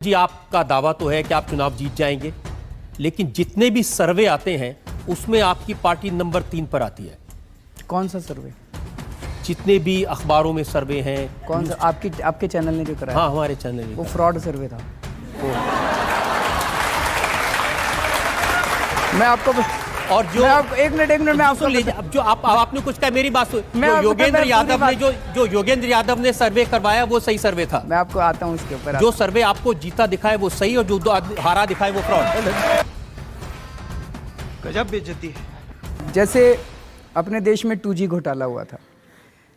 जी आपका दावा तो है कि आप चुनाव जीत जाएंगे, लेकिन जितने भी सर्वे आते हैं उसमें आपकी पार्टी नंबर 3 पर आती है। कौन सा सर्वे? जितने भी अखबारों में सर्वे हैं। कौन सा? आपके चैनल ने जो कराया? हाँ, हमारे चैनल में। वो फ्रॉड सर्वे था। मैं आपको और जो एक मिनट में आपको अब जो आपने कुछ कहा, मेरी बात सुन। योगेंद्र यादव ने सर्वे करवाया वो सही सर्वे था। मैं आपको आता हूँ उसके ऊपर। जो सर्वे आपको जीता दिखाए वो सही, और जो हारा दिखाए वो फ्रॉड। गजब बेइज्जती है। जैसे अपने देश में 2G घोटाला हुआ था,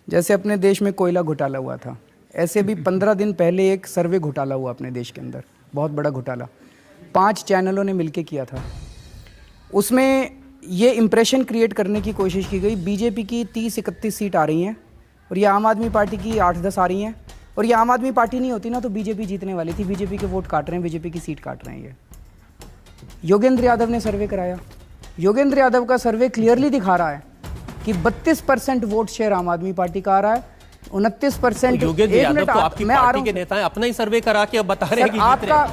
जैसे अपने देश में कोयला घोटाला हुआ था, ऐसे भी 15 दिन पहले एक सर्वे घोटाला हुआ अपने देश के अंदर, बहुत बड़ा घोटाला। 5 चैनलों ने मिलकर किया था। उसमें ये इम्प्रेशन क्रिएट करने की कोशिश की गई, बीजेपी की 30-31 सीट आ रही हैं और ये आम आदमी पार्टी की 8-10 आ रही हैं, और ये आम आदमी पार्टी नहीं होती ना तो बीजेपी जीतने वाली थी। बीजेपी के वोट काट रहे हैं, बीजेपी की सीट काट रहे हैं। ये योगेंद्र यादव ने सर्वे कराया। योगेंद्र यादव का सर्वे क्लियरली दिखा रहा है कि 32% वोट शेयर आम आदमी पार्टी का आ रहा है, 29%। योगेंद्र यादव तो आपकी पार्टी के नेता हैं, अपना ही सर्वे करा के अब बता रहे हैं कि आपका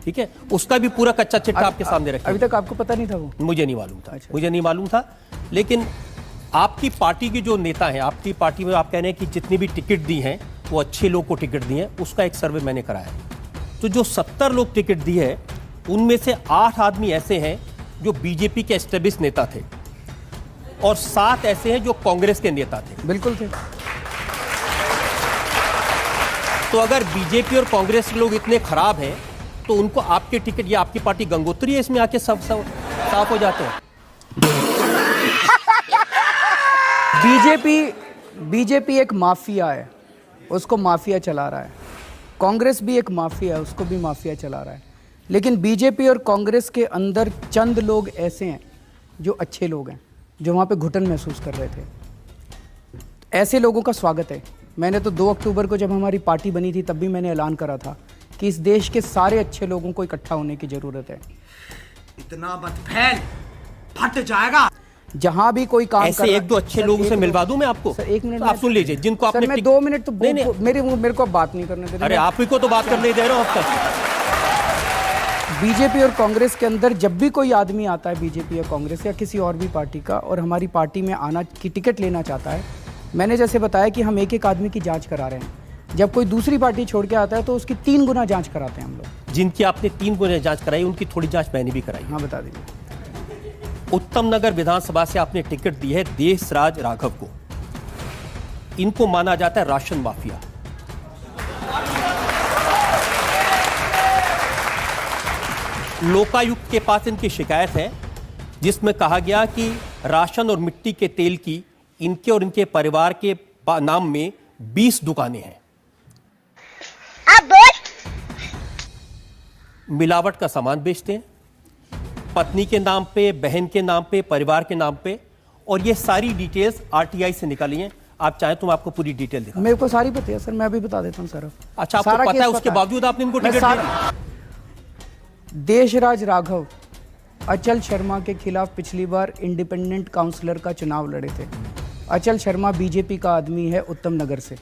ठीक है, उसका भी पूरा कच्चा चिट्ठा आपके सामने रखा। अभी तक आपको पता नहीं था? वो मुझे नहीं मालूम था। अच्छा। मुझे नहीं मालूम था, लेकिन आपकी पार्टी के जो नेता हैं, आपकी पार्टी में आप कह रहे हैं कि जितनी भी टिकट दी हैं वो अच्छे लोग को टिकट दी हैं, उसका एक सर्वे मैंने कराया। तो जो 70 लोग टिकट दी है उनमें से 8 आदमी ऐसे हैं जो बीजेपी के एस्टेब्लिश नेता थे और 7 ऐसे हैं जो कांग्रेस के नेता थे। बिल्कुल थे। तो अगर बीजेपी और कांग्रेस के लोग इतने खराब हैं तो उनको आपके टिकट, या आपकी पार्टी गंगोत्री है, इसमें आके सब साफ हो जाते हैं। बीजेपी एक माफिया है, उसको माफिया चला रहा है। कांग्रेस भी एक माफिया है, उसको भी माफिया चला रहा है। लेकिन बीजेपी और कांग्रेस के अंदर चंद लोग ऐसे हैं जो अच्छे लोग हैं, जो वहाँ पे घुटन महसूस कर रहे थे। ऐसे लोगों का स्वागत है। मैंने तो 2 अक्टूबर को जब हमारी पार्टी बनी थी तब भी मैंने ऐलान करा था कि इस देश के सारे अच्छे लोगों को इकट्ठा होने की जरूरत है। इतना मत फैल, फट जाएगा। जहां भी कोई काम ऐसे एक दो अच्छे लोगों से मिलवा दूं मैं आपको। सर 1 मिनट आप सुन लीजिए, जिनको आपने। मैं 2 मिनट तो नहीं। मेरे को बात नहीं करने दे रहे। अरे आप ही को तो बात करने दे रहा हूं अब तक। बीजेपी और कांग्रेस के अंदर जब भी कोई आदमी आता है, बीजेपी या कांग्रेस या किसी और भी पार्टी का, और हमारी पार्टी में आना की टिकट लेना चाहता है, मैंने जैसे बताया कि हम एक आदमी की जांच करा रहे हैं। जब कोई दूसरी पार्टी छोड़ के आता है तो उसकी 3 गुना जांच कराते हैं हम लोग। जिनकी आपने 3 गुना जांच कराई, उनकी थोड़ी जांच मैंने भी कराई। हाँ, बता दीजिए। उत्तम नगर विधानसभा से आपने टिकट दी है देशराज राघव को। इनको माना जाता है राशन माफिया। लोकायुक्त के पास इनकी शिकायत है जिसमें कहा गया कि राशन और मिट्टी के तेल की इनके और इनके परिवार के नाम में 20 दुकानें हैं। अब बोल। मिलावट का सामान बेचते हैं, पत्नी के नाम पे, बहन के नाम पे, परिवार के नाम पे, और ये सारी डिटेल्स आरटीआई से निकाली हैं। आप चाहें तो मैं आपको पूरी डिटेल दिखाऊं। मेरे को सारी पता है सर, मैं अभी बता देता हूं सर। अच्छा, आपको पता है, उसके बावजूद आपने इनको टिकट दिया? देशराज राघव अचल शर्मा के खिलाफ पिछली बार इंडिपेंडेंट काउंसलर का चुनाव लड़े थे। अचल शर्मा बीजेपी का आदमी है उत्तम नगर से।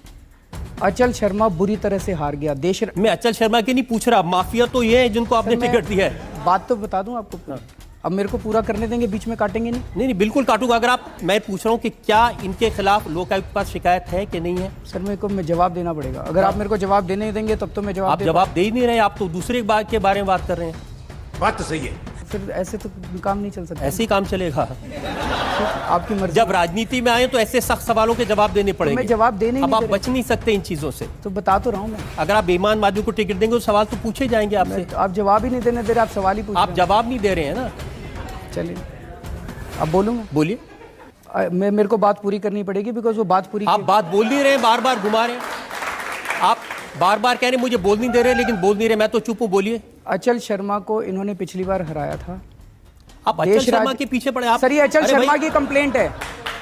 अचल शर्मा बुरी तरह से हार गया। मैं अचल शर्मा की नहीं पूछ रहा, माफिया तो ये है जिनको आपने टिकट दिया है। बात तो बता दूं आपको। अब मेरे को पूरा करने देंगे, बीच में काटेंगे नहीं? नहीं, बिल्कुल काटूंगा। अगर आप, मैं पूछ रहा हूं कि क्या इनके खिलाफ लोकायुक्त के पास शिकायत है कि नहीं है? सर मेरे को जवाब देना पड़ेगा। अगर आप मेरे को जवाब देने नहीं देंगे तब तो मैं आप जवाब दे ही नहीं रहे, आप तो दूसरे बात के बारे में बात कर रहे हैं। बात तो सही है। फिर ऐसे तो काम नहीं चल सकता। ऐसे ही काम चलेगा? आपकी मर्जी। जब राजनीति में आए तो ऐसे सख्त सवालों के जवाब देने पड़ेंगे। मैं जवाब देने अब आप बच नहीं सकते इन चीजों से। तो बता तो रहा हूं मैं। अगर आप बेईमान आदमी को टिकट देंगे तो सवाल तो पूछे जाएंगे आपसे। तो आप जवाब ही नहीं देने दे रहे, आप सवाल ही पूछ रहे हैं। आप जवाब नहीं दे रहे हैं ना। चलिए अब बोलूंगा। बोलिए। मेरे को बात पूरी करनी पड़ेगी, बिकॉज वो बात पूरी। आप बात बोल नहीं रहे, बार बार घुमा रहे हैं। आप बार बार कह रहे हैं मुझे बोल नहीं दे रहे, लेकिन बोल नहीं रहे। मैं तो चुप हूं, बोलिए। अचल शर्मा को इन्होंने पिछली बार हराया था। आप अचल शर्मा के पीछे पड़े। आप सर, ये अचल शर्मा की कंप्लेंट है।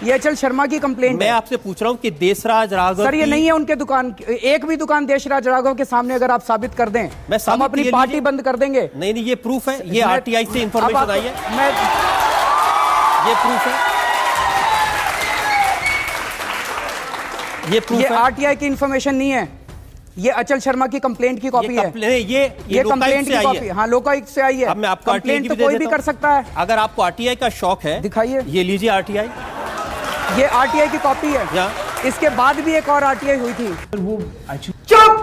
ये अचल शर्मा की कंप्लेंट है। मैं आपसे पूछ रहा हूं कि देशराज राघव। सर ये नहीं है उनके दुकान, एक भी दुकान देशराज राघव के सामने अगर आप साबित कर दें, हम अपनी पार्टी बंद कर देंगे। नहीं, ये प्रूफ है, ये आरटीआई से इंफॉर्मेशन आई है। ये प्रूफ है। ये proof ये है? आरटीआई की इंफॉर्मेशन नहीं है, ये अचल शर्मा की कंप्लेंट की कॉपी है। ये कंप्लेंट की कॉपी, हाँ लोकायुक्त से आई है। अब मैं आपको आरटीआई कंप्लेंट की तो भी दे कोई भी देता कर हूं। सकता है। अगर आपको आरटीआई का शौक है, दिखाइए। ये लीजिए आरटीआई। ये आरटीआई की कॉपी है। या इसके बाद भी एक और आरटीआई हुई थी। चुप,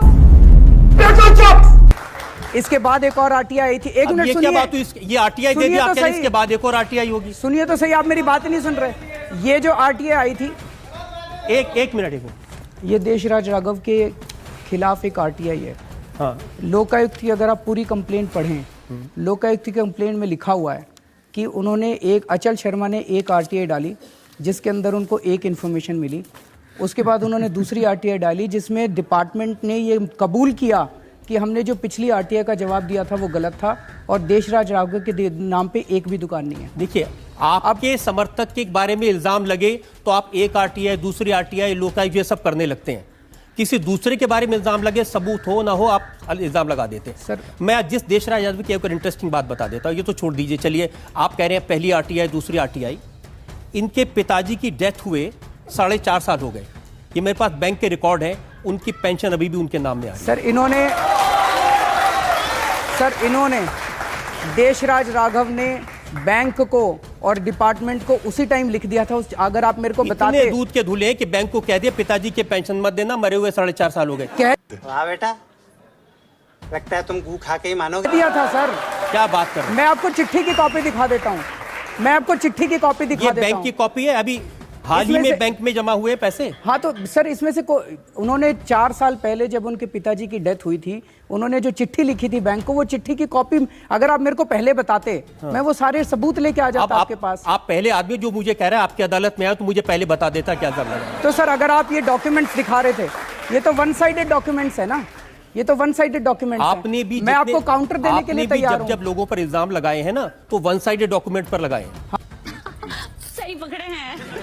बिल्कुल चुप। इसके बाद एक और आरटीआई आई थी। एक अब मिनट ये क्या सुनिए, बात हुई? ये आरटीआई दे सुनिए दी, तो आप कह रहे हैं सही। इसके बाद एक और आरटीआई होगी। सुनिए तो सही, आप मेरी बात ही नहीं सुन रहे। ये जो आरटीआई आई थी, एक मिनट। ये देशराज राघव के खिलाफ एक आरटीआई है। हाँ, लोकायुक्त की अगर आप पूरी कंप्लेंट पढ़ें, लोकायुक्त की कंप्लेंट में लिखा हुआ है कि उन्होंने अचल शर्मा ने एक आरटीआई डाली जिसके अंदर उनको एक इन्फॉर्मेशन मिली। उसके बाद उन्होंने दूसरी आरटीआई डाली जिसमें डिपार्टमेंट ने ये कबूल किया कि हमने जो पिछली आरटीआई का जवाब दिया था वो गलत था और देशराज राघव के नाम पे एक भी दुकान नहीं है। देखिए, आपके समर्थक के बारे में इल्जाम लगे तो आप एक आरटीआई, दूसरी आरटीआई, लोकायुक्त ये सब करने लगते हैं। किसी दूसरे के बारे में इल्जाम लगे, सबूत हो ना हो, आप इल्जाम लगा देते हैं। सर, मैं जिस देशराज यादव की एक इंटरेस्टिंग बात बता देता हूँ, ये तो छोड़ दीजिए। चलिए, आप कह रहे हैं पहली आरटीआई, दूसरी आरटीआई। इनके पिताजी की डेथ हुए 4.5 साल हो गए। ये मेरे पास बैंक के रिकॉर्ड है, उनकी पेंशन अभी भी उनके नाम में आ रही है। सर इन्होंने देशराज राघव ने बैंक को और डिपार्टमेंट को उसी टाइम लिख दिया था। अगर आप मेरे को बताते, इतने दूध के धुले हैं कि बैंक को कह दिया पिताजी के पेंशन मत देना, मरे हुए 4.5 साल हो गए। कह वाह बेटा, लगता है तुम गू खा के ही मानोगे। दिया था सर। क्या बात कर रहे हैं? मैं आपको चिट्ठी की कॉपी दिखा देता हूँ। मैं आपको चिट्ठी की कॉपी दिखा ये देता बैंक हूँ। की कॉपी है, अभी हाल ही इसमें में से- बैंक में जमा हुए पैसे। हाँ तो सर इसमें से उन्होंने 4 साल पहले जब उनके पिताजी की डेथ हुई थी, उन्होंने जो चिट्ठी लिखी थी बैंक को, वो चिट्ठी की कॉपी अगर आप मेरे को पहले बताते, मैं वो सारे सबूत लेके आ जाता आपके पास। आप पहले आदमी जो मुझे कह रहा है आपकी अदालत में आया तो मुझे पहले बता देता क्या जब लगा। तो सर अगर आप ये डॉक्यूमेंट्स दिखा रहे थे, ये तो वन साइडेड डॉक्यूमेंट्स है ना, ये तो वन साइडेड डॉक्यूमेंट्स आपने भी मैं आपको काउंटर देने के लिए तैयार हूं। जब लोगों पर इल्जाम लगाए हैं ना, तो वन साइडेड डॉक्यूमेंट पर लगाए हैं। सही पकड़े हैं।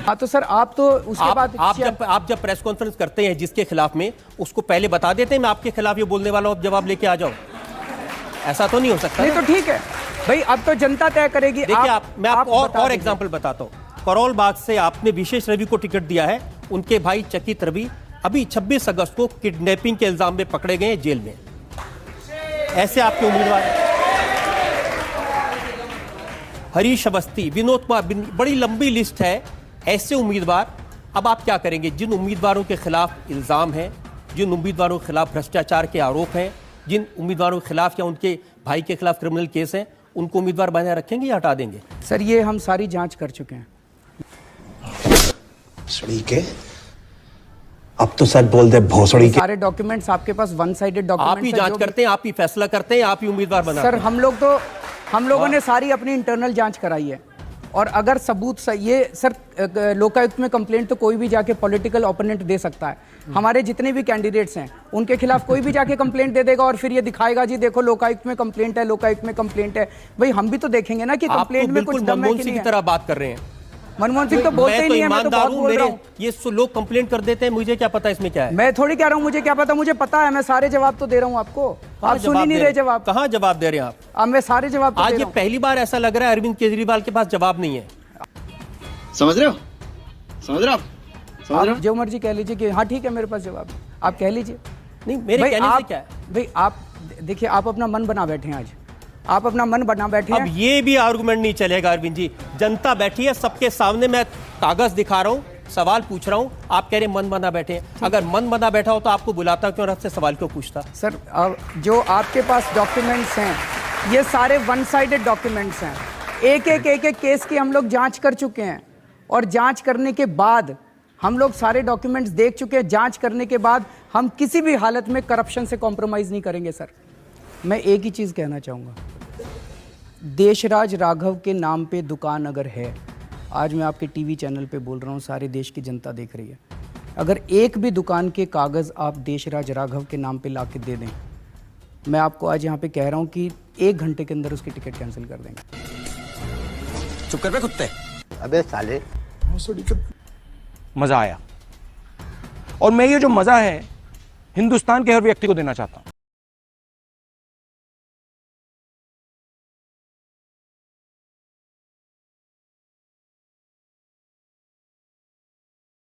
हाँ तो सर आप तो उसके बाद आप जब प्रेस कॉन्फ्रेंस करते हैं जिसके खिलाफ में, उसको पहले बता देते हैं मैं आपके खिलाफ ये बोलने वाला हूं, जवाब लेके आ जाओ। ऐसा तो नहीं हो सकता। नहीं तो ठीक है भाई, अब तो जनता तय करेगी। देखिए, मैं आपको बता और दीजिए। एग्जांपल बताता हूं। करोल बाग से आपने विशेष रवि को टिकट दिया है, उनके भाई चकित रवि अभी 26 अगस्त को किडनैपिंग के इल्जाम में पकड़े गए जेल में। ऐसे आपके उम्मीदवार हैं। हरीश अवस्थी, विनोद कुमार, बड़ी लंबी लिस्ट है ऐसे उम्मीदवार। अब आप क्या करेंगे? जिन उम्मीदवारों के खिलाफ इल्जाम है, जिन उम्मीदवारों के खिलाफ भ्रष्टाचार के आरोप हैं, जिन उम्मीदवारों के खिलाफ या उनके भाई के खिलाफ क्रिमिनल केस हैं, उनको उम्मीदवार बनाए रखेंगे या हटा देंगे? सर ये हम सारी जांच कर चुके हैं। भोसड़ी के, अब तो सच बोल दे, भोसड़ी के। सारे डॉक्यूमेंट्स आपके पास वन साइडेड आप डॉक्यूमेंट्स ही जांच करते हैं, आप ही फैसला करते हैं, आप ही उम्मीदवार बनाते सर हैं। हम लोगों ने सारी अपनी इंटरनल जांच कराई है और अगर सबूत ये सर लोकायुक्त में कंप्लेंट तो कोई भी जाके पॉलिटिकल ओपोनेंट दे सकता है। हमारे जितने भी कैंडिडेट्स हैं उनके खिलाफ कोई भी जाके कंप्लेंट दे देगा और फिर ये दिखाएगा जी देखो लोकायुक्त में कंप्लेंट है, लोकायुक्त में कंप्लेंट है। भाई हम भी तो देखेंगे ना कि आप तो कंप्लेंट में कुछ बिल्कुल दम है मनमोहन कि सिंह नहीं की है। तरह बात कर रहे हैं। मनमोहन सिंह तो बोलते ही नहीं है, मैं तो बहुत बोल रहा हूँ। ये लोग कंप्लेंट कर देते हैं, मुझे क्या पता इसमें क्या है। मैं थोड़ी कह रहा हूँ मुझे क्या पता, मुझे पता है, मैं सारे जवाब तो दे रहा हूँ आपको। आप सुन ही नहीं रहे जवाब। कहाँ जवाब दे रहे हैं आप? अब मैं सारे जवाब तो आज दे ये रहा हूँ। पहली बार ऐसा लग रहा है अरविंद केजरीवाल के पास जवाब नहीं है। समझ रहे हो? समझ रहे हो? समझ रहे आप हो? जो मर्जी कह लीजिए कि हाँ ठीक है मेरे पास जवाब है, आप कह लीजिए। नहीं, मेरे भाई कहने से आप क्या है? भाई आप देखिए, आप अपना मन बना बैठे हैं आज, आप अपना मन बना बैठे अब हैं। ये भी आर्गुमेंट नहीं चलेगा अरविंद जी। जनता बैठी है सबके सामने, मैं कागज दिखा रहा हूँ, सवाल पूछ रहा हूँ, आप कह रहे हैं मन बना बैठे हैं। अगर मन बना बैठा हो तो आपको बुलाता क्यों, आपसे सवाल क्यों पूछता? सर जो आपके पास डॉक्यूमेंट्स हैं ये सारे वन साइडेड डॉक्यूमेंट्स हैं। एक एक केस की हम लोग जांच कर चुके हैं और जांच करने के बाद हम लोग सारे डॉक्यूमेंट्स देख चुके हैं। जांच करने के बाद हम किसी भी हालत में करप्शन से कॉम्प्रोमाइज नहीं करेंगे। सर मैं एक ही चीज़ कहना चाहूँगा, देशराज राघव के नाम पे दुकान अगर है, आज मैं आपके टीवी चैनल पे बोल रहा हूँ, सारे देश की जनता देख रही है, अगर एक भी दुकान के कागज़ आप देशराज राघव के नाम पे ला के दे दें, मैं आपको आज यहाँ पे कह रहा हूँ कि 1 घंटे के अंदर उसकी टिकट कैंसिल कर देंगे। चुप कर बे कुत्ते। अबे साले, मजा आया और मैं ये जो मजा है हिंदुस्तान के हर व्यक्ति को देना चाहता हूं।